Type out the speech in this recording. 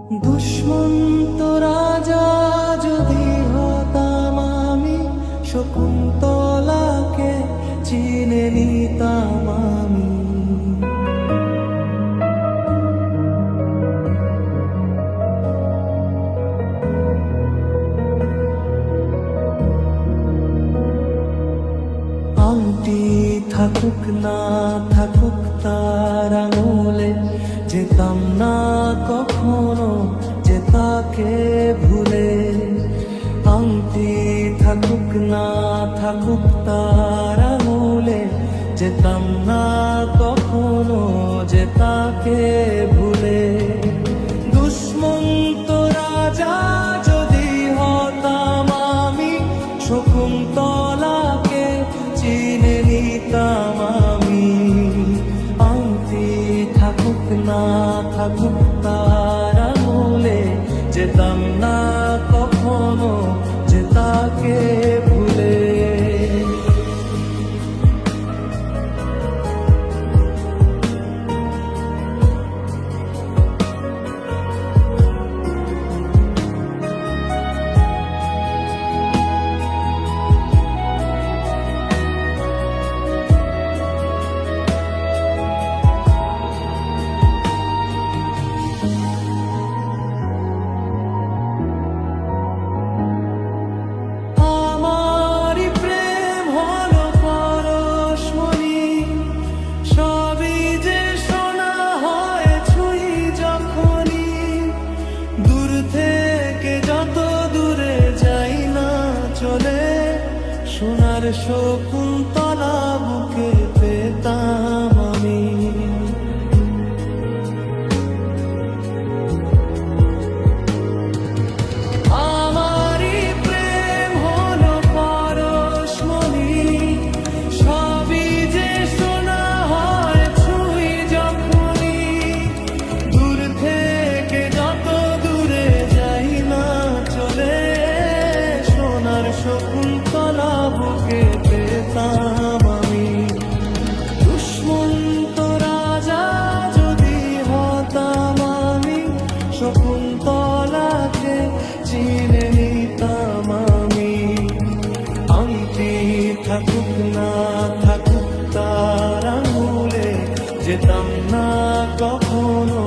দুষ্মন্ত রাজা যদি হতাম আমি, শকুন্তলাকে চিনে নিতাম আমি। আংটি থাকুক না থাকুক তার আঙুলে, যেতাম না কখনো যে তাকে ভুলে। আংটি থাকুক না থাকুক তার আঙুলে, যেতাম না কখনো যে তাকে ভুলে। দুষ্মন্ত রাজা যদি হতাম আমি, শকুন্তলাকে চিনে নিতাম আমি। আংটি থাকুক না থাকুক তার আঙুলে, যেতাম না কখনো যে তাকে ভুলে। সোনার শকুন্তলা বুকে পেতাম আমি। আমারই প্রেম হলো পরশমণি, সবই যে শোনা হয় ছুঁই যখনই। দূর থেকে যত দূরে যাই না চলে, সোনার শকুন্তলা বুকে পেতাম আমি। দুষ্মন্ত রাজা যদি হতাম আমি, শকুন্তলাকে চিনে নিতাম আমি। আংটি থাকুক না থাকুক তার আঙুলে, যেতাম না কখনো